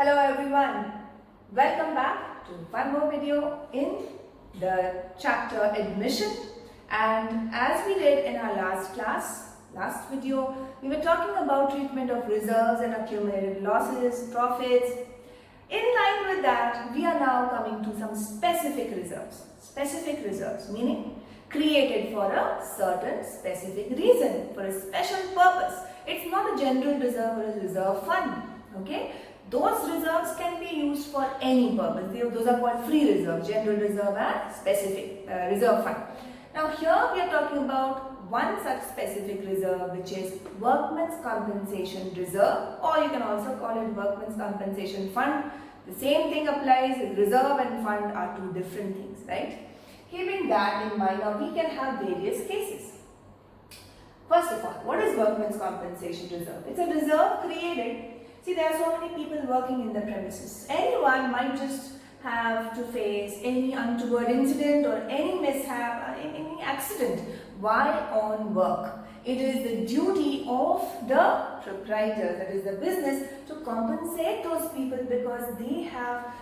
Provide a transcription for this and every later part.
Hello everyone, welcome back to one more video in the chapter admission. And as we did in our last video, we were talking about treatment of reserves and accumulated losses, profits. In line with that, we are now coming to some specific reserves. Specific reserves meaning created for a certain specific reason, for a special purpose. It's not a general reserve or a reserve fund. Okay? Those reserves can be used for any purpose. Those are called free reserves, general reserve and specific reserve fund. Now here we are talking about one such specific reserve, which is Workman's Compensation Reserve, or you can also call it Workman's Compensation Fund. The same thing applies. Reserve and fund are two different things, right? Keeping that in mind, now we can have various cases. First of all, what is Workman's Compensation Reserve? It's a reserve created. See, there are so many people working in the premises. Anyone might just have to face any untoward incident or any mishap, any accident while on work. It is the duty of the proprietor, that is the business, to compensate those people because they have,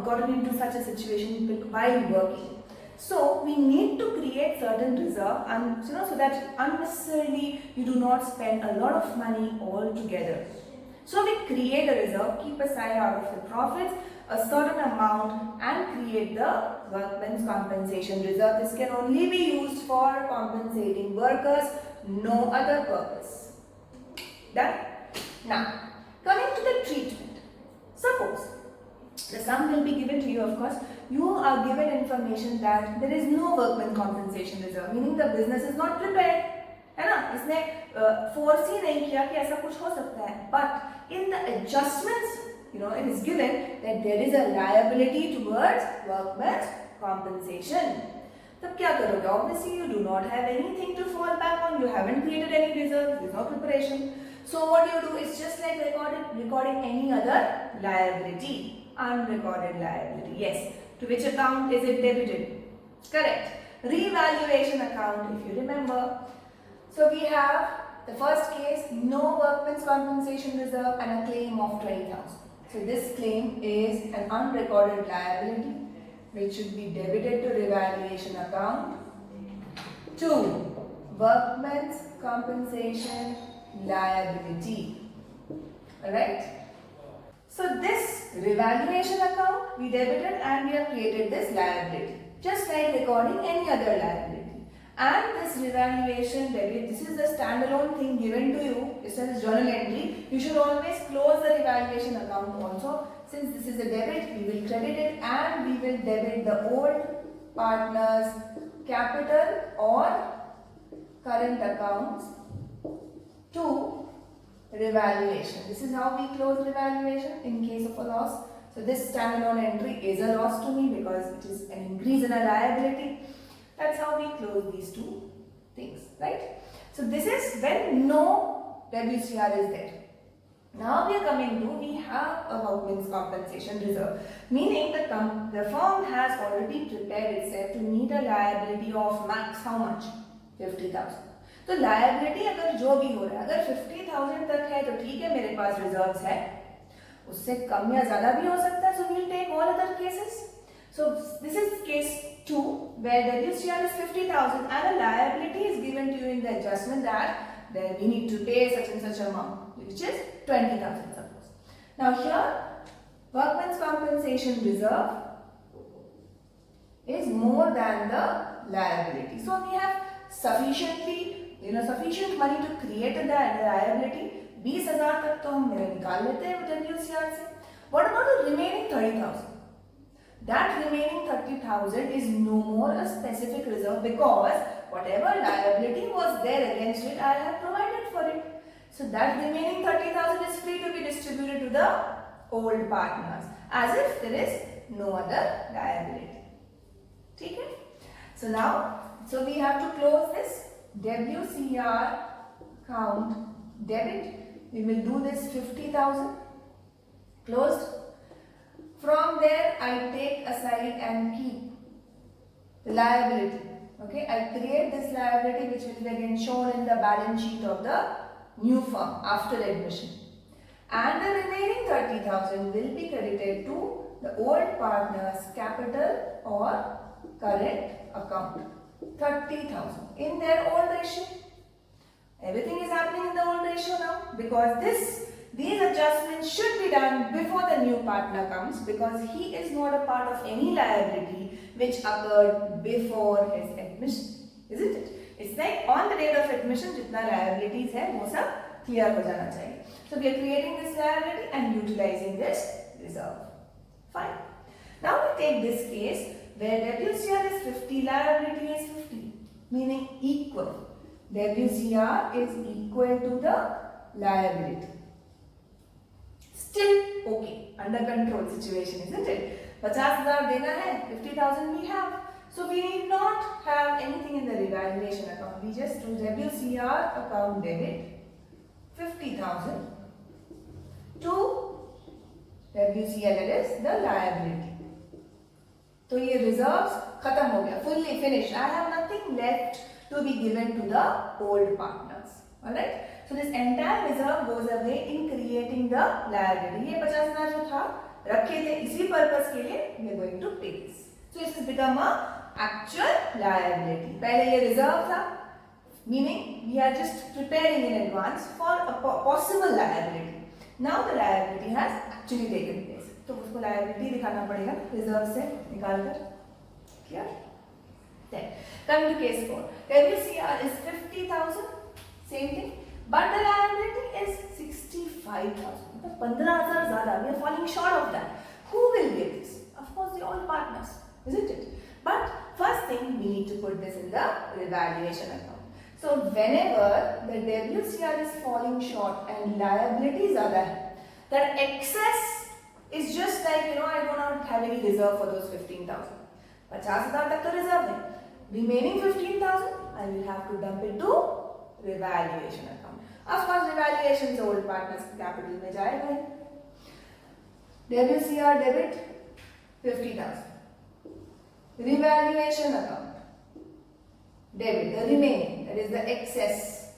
gotten into such a situation while working. So we need to create certain reserve, and so that unnecessarily you do not spend a lot of money altogether. So we create a reserve, keep aside out of the profits a certain amount and create the Workman's Compensation Reserve. This can only be used for compensating workers, no other purpose. Done? Now, coming to the treatment. Suppose, the sum will be given to you, of course. You are given information that there is no Workman's Compensation Reserve, meaning the business is not prepared. है ना, इसने foresee नहीं किया कि ऐसा कुछ हो सकता है. But in the adjustments, it is given that there is a liability towards workman's compensation. तब क्या करोगे? Obviously, you do not have anything to fall back on. You haven't created any reserve. There is no preparation. So what you do is just like recording any other liability, unrecorded liability. Yes. To which account is it debited? Correct. Revaluation account, if you remember. So we have the first case, no Workman's Compensation Reserve and a claim of 20,000. So this claim is an unrecorded liability which should be debited to revaluation account. 2. Workman's Compensation Liability. Alright. So this revaluation account we debited and we have created this liability. Just like recording any other liability. And this revaluation debit, this is the standalone thing given to you. This is journal entry. You should always close the revaluation account also. Since this is a debit, we will credit it and we will debit the old partner's capital or current accounts to revaluation. This is how we close revaluation in case of a loss. So this standalone entry is a loss to me because it is an increase in a liability. That's how we close these two things, right? So this is when no WCR is there. Now we are coming to, we have a Workman's Compensation Reserve, meaning the firm has already prepared itself to meet a liability of max how much? 50,000. तो liability अगर जो भी हो रहा है, अगर 50,000 तक है तो ठीक है, मेरे पास reserves है, उससे कम या ज़्यादा भी हो सकता है. So we will take all other cases. So this is case 2 where WCR is 50,000 and a liability is given to you in the adjustment that we need to pay such and such amount, which is 20,000 suppose. Now here Workman's Compensation Reserve is more than the liability. So we have sufficient money to create the liability. 20,000 तक तो हम निकाल लेते हैं WCR से. What about the remaining 30,000? That remaining 30,000 is no more a specific reserve because whatever liability was there against it, I have provided for it. So that remaining 30,000 is free to be distributed to the old partners as if there is no other liability. Okay? So now, we have to close this WCR account debit. We will do this 50,000 closed. From there, I take aside and keep the liability. Okay, I create this liability which will be again shown in the balance sheet of the new firm after admission. and the remaining 30,000 will be credited to the old partner's capital or current account. 30,000 in their old ratio. Everything is happening in the old ratio now because these adjustments should be done before the new partner comes, because he is not a part of any liability which occurred before his admission, isn't it? It's like on the date of admission जितना liabilities है वो सब clear हो जाना चाहिए. So we are creating this liability and utilizing this reserve. Fine. Now we take this case where WCR is 50, liability is 50, meaning equal. WCR is equal to the liability. Still okay, under control situation, isn't it? 50,000 देना है, 50,000 we have. So we need not have anything in the revaluation account. We just do WCR account debit 50,000 to WCR, that is the liability. So ये reserves खत्म हो गया, fully finished. I have nothing left to be given to the old partners. Alright? So this entire reserve goes away in creating the liability. ये 50,000 जो था रखे थे इसी purpose के लिए we are going to pay this. So it has become a actual liability. पहले ये reserve था, meaning we are just preparing in advance for a possible liability. Now the liability has actually taken place. तो उसको liability दिखाना पड़ेगा reserve से निकाल कर. Clear? Then coming to case 4. WCR is 50,000, same thing, but the liability is 65,000. मतलब 15,000 ज़्यादा. We are falling short of that. Who will get this? Of course, the old partners, isn't it? But first thing, we need to put this in the revaluation account. So whenever the WCR is falling short and liability ज़्यादा है, that excess is just like, I do not have any reserve for those 15,000. 50,000 तक तो reserve है. Remaining 15,000, I will have to dump it to revaluation account. Of course, revaluation से old partners capital में जाएगा. WCR debit 50,000. Revaluation account debit the remaining, that is the excess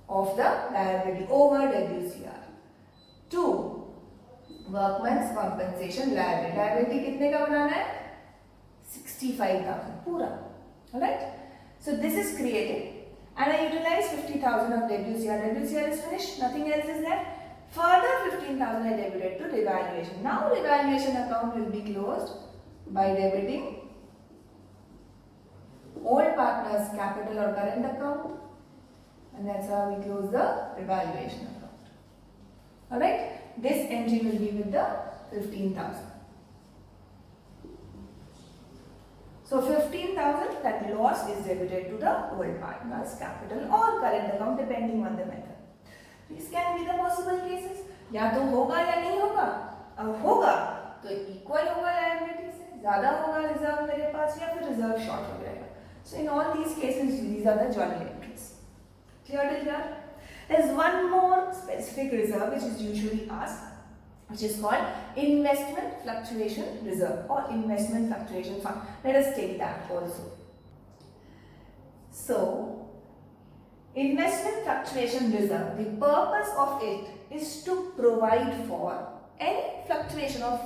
of the liability over WCR to workman's compensation liability. Liability कितने का बनाना है? 65,000 पूरा. Alright? So this is created and I utilize 50,000 of WCR. WCR is finished, nothing else is left. Further 15,000 I debited to revaluation. Now revaluation account will be closed by debiting old partner's capital or current account, and that's how we close the revaluation account. Alright? This entry will be with the 15,000. So 15,000, that loss is debited to the old partner's capital or current account depending on the method. These can be the possible cases. या तो होगा या नहीं होगा. अब होगा तो equal होगा लायबिलिटी से, ज़्यादा होगा रिजर्व मेरे पास या फिर रिजर्व शॉर्ट हो जाएगा. So in all these cases, these are the journal entries. Clear till here? There is one more specific reserve which is usually asked, which is called investment fluctuation reserve or investment fluctuation fund. Let us take that also. So, investment fluctuation reserve, the purpose of it is to provide for any fluctuation of,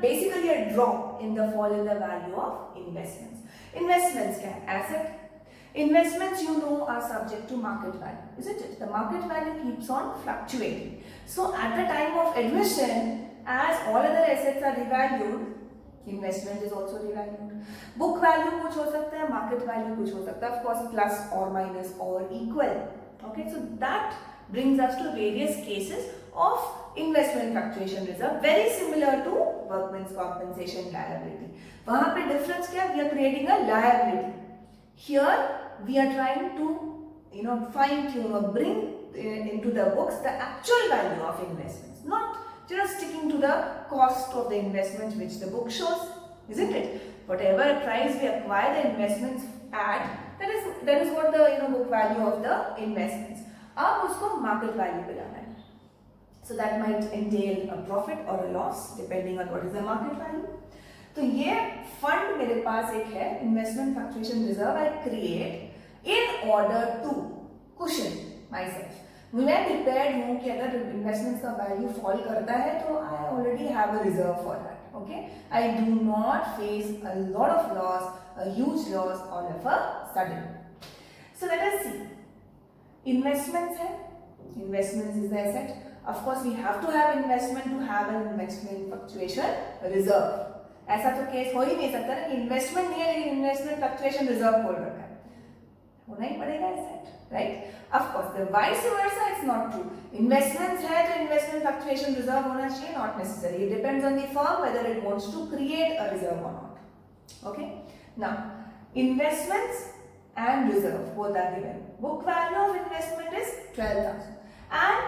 basically a drop in the fall in the value of investments. Investments can asset. Investments, are subject to market value, isn't it? The market value keeps on fluctuating. So at the time of admission, as all other assets are revalued, investment is also revalued. Book value कुछ हो सकता है, market value कुछ हो सकता है, of course plus or minus or equal. Okay, so that brings us to various cases of investment fluctuation reserve, very similar to workman's compensation liability. वहाँ पे difference क्या? We are creating a liability. Here we are trying to fine tune or bring into the books the actual value of investments, not just sticking to the cost of the investments which the book shows, isn't it? Whatever price we acquire the investments at, that is what the book value of the investments. अब उसको market value पे लाना है. So that might entail a profit or a loss depending on what is the market value. तो ये fund मेरे पास एक है, investment fluctuation reserve I create in order to cushion myself. मैं प्रिपेयर्ड हूँ कि अगर इन्वेस्टमेंट्स का वैल्यू फॉल करता है तो I already have a reserve for that. Okay, I do not face a lot of loss, a huge loss all of a sudden. So let us see. Investments है, investments is the asset. Of course we have to have investment to have an investment fluctuation reserve. ऐसा तो case हो ही नहीं सकता ना कि investment नहीं है लेकिन इन्वेस्टमेंट फ्लक्चुएशन रिजर्व खोल रखा है. होना ही पड़ेगा asset, right? Of course the vice versa it's not true. Investments है तो इन्वेस्टमेंट फ्लक्चुएशन रिजर्व होना चाहिए, not necessary. It depends on the firm whether it wants to create a reserve और not. Okay, now investments and reserve both are given. Book value of investment is 12,000 and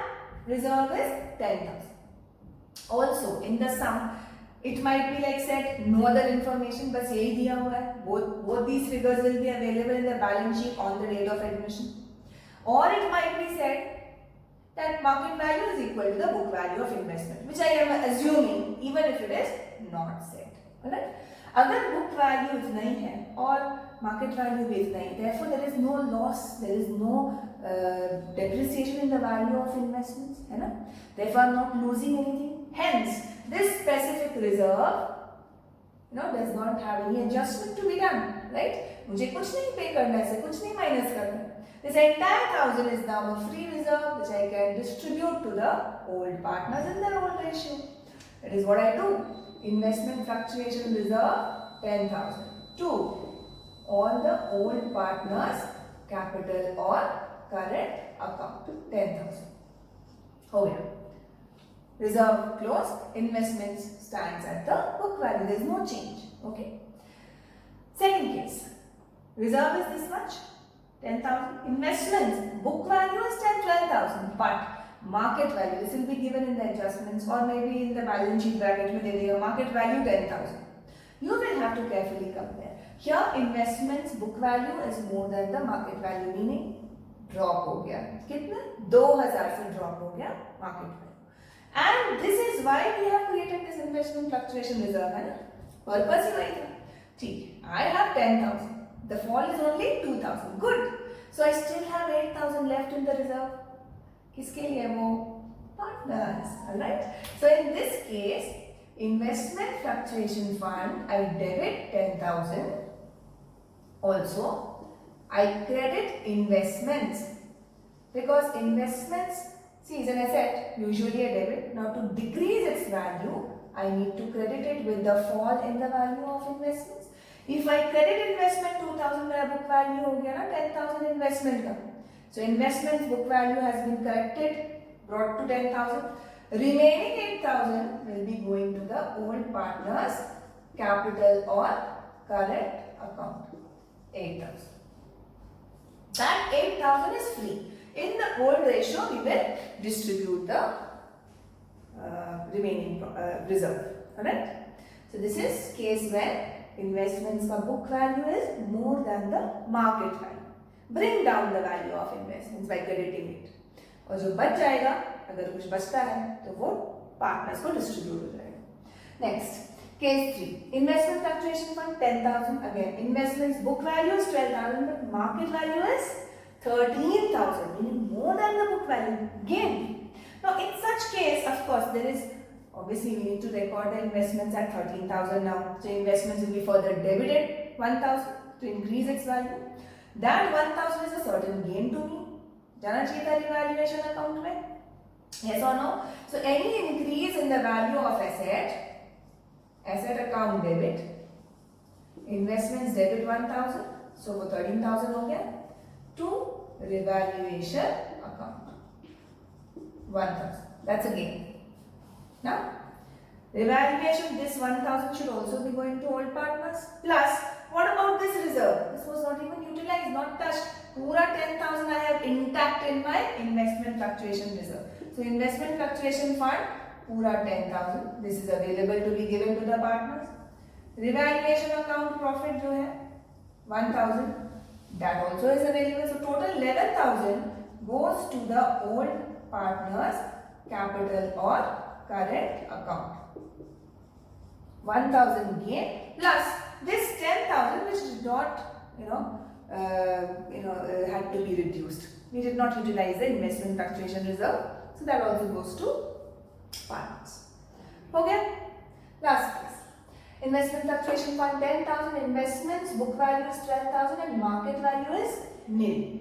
reserve is 10,000. Also in the sum it might be like said no other information, बस यही दिया हुआ है. Both these figures will be available in the balance sheet on the date of admission. Or it might be said that market value is equal to the book value of investment, which I am assuming even if it is not said. Alright? अगर book value इतना ही है और market value भी इतना ही, therefore there is no loss, there is no depreciation in the value of investments, है ना? Therefore I'm not losing anything. Hence this specific reserve, does not have any adjustment to be done, right? मुझे कुछ नहीं pay करना है, इसे कुछ नहीं minus करना. This entire 1,000 is now a free reserve which I can distribute to the old partners in their old ratio. That is what I do. Investment fluctuation reserve 10,000 to all the old partners capital or current account 10,000. हो गया. Reserve close. Investments stands at the book value. There is no change. Okay. Second case. Reserve is this much, 10,000. Investments book value is 12,000, but market value, this will be given in the adjustments or maybe in the balance sheet bracket में दे देगा market value 10,000. You will have to carefully compare. Here investments book value is more than the market value, meaning drop हो गया. कितना? 2,000 से drop हो गया market value. And this is why we have created this investment fluctuation reserve, है ना? Purpose ही वही था. ठीक, I have 10,000. The fall is only 2,000. Good. So I still have 8,000 left in the reserve. किसके लिए? वो partners. Alright. So in this case, investment fluctuation fund, I debit 10,000. Also, I credit investments because investments, see, is an asset, usually a debit. Now to decrease its value, I need to credit it with the fall in the value of investments. If I credit investment 2,000, मेरा book value हो गया ना 10,000 investment का. So investment book value has been corrected, brought to 10,000. Remaining 8,000 will be going to the old partners capital or current account. 8,000. That 8,000 is free. In the old ratio, we will distribute the remaining reserve. Alright? So this is case when investments का book value is more than the market value. Bring down the value of investments by crediting it. और जो बच जाएगा, अगर कुछ बचता है तो वो partners को distribute हो जाएगा. Next, case 3. Investment fluctuation fund 10,000. Again, investments book value is 12,000, but market value is 13,000, meaning more than the book value. Again, now in such case, of course, there is obviously we need to record the investments at 13,000 now. So investments will be further debited 1,000 to increase its value. That 1,000 is a certain gain to me. जाना चाहिए था revaluation account में. Yes or no? So any increase in the value of asset account debit, investments debit 1,000, so वो 13,000 हो गया. To revaluation account 1,000. That's a gain. Now, revaluation, this 1,000 should also be going to old partners. Plus, what about this reserve? This was not even utilized, not touched. Pura 10,000 I have intact in my investment fluctuation reserve. So, investment fluctuation fund, pura 10,000. This is available to be given to the partners. Revaluation account profit जो है 1,000. That also is available. So, total 11,000 goes to the old partners capital or current account. 1,000 gain plus this 10,000 which did not had to be reduced. We did not utilize the investment fluctuation reserve. So that also goes to partners. Okay? Last case. Investment fluctuation fund 10,000, investments, book value is 12,000 and market value is nil.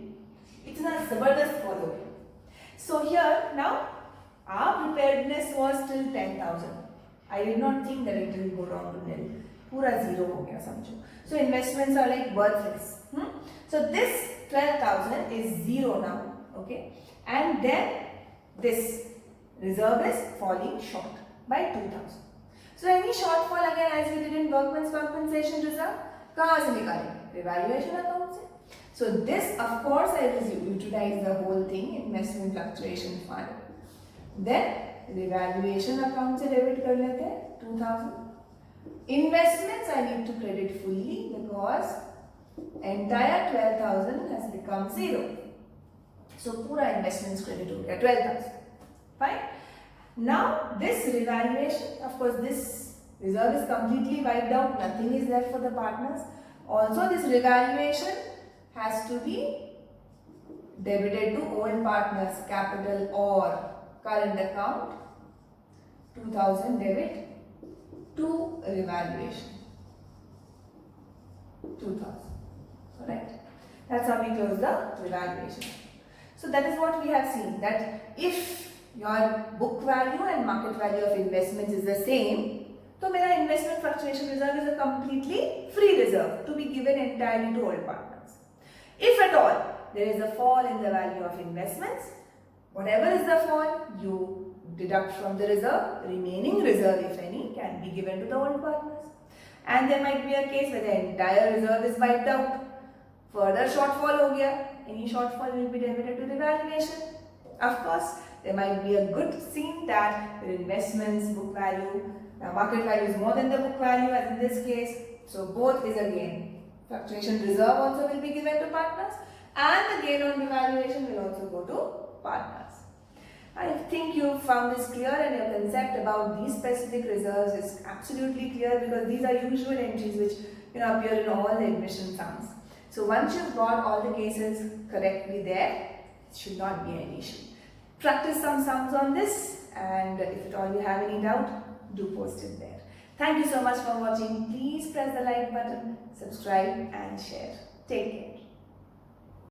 It's not zabardast follow. So here now our preparedness was till 10,000. I did not think that it will go down to nil. Pura zero ho gaya samjho. So investments are like worthless. So this 12,000 is zero now. Okay. And then this reserve is falling short by 2,000. So any shortfall again as we did in Workman's compensation reserve, kahan se nikaleenge? Revaluation account se. So this of course I will utilize the whole thing, investment fluctuation fund. Then revaluation account se debit kar lete hain 2,000. Investments I need to credit fully because entire 12,000 has become zero. So pura investments credit ho gaya 12,000. Fine. Now this revaluation, of course this reserve is completely wiped out, nothing is left for the partners. Also this revaluation has to be debited to old partners capital or current account. 2,000 debit to revaluation. 2,000. Alright. That's how we close the revaluation. So that is what we have seen, that if your book value and market value of investments is the same, so my investment fluctuation reserve is a completely free reserve to be given entirely to all partners. If at all there is a fall in the value of investments, whatever is the fall, you deduct from the reserve, remaining reserve if any can be given to the old partners. And there might be a case where the entire reserve is wiped out, further shortfall ho gaya, any shortfall will be debited to the revaluation. Of course, there might be a good scene that the investments, book value, market value is more than the book value as in this case. So both is a gain. Fluctuation reserve also will be given to partners and the gain on revaluation will also go to partners. I think you found this clear and your concept about these specific reserves is absolutely clear because these are usual entries which appear in all the admission sums. So once you've got all the cases correctly there, it should not be an issue. Practice some sums on this and if at all you have any doubt, do post it there. Thank you so much for watching. Please press the like button, subscribe and share. Take care.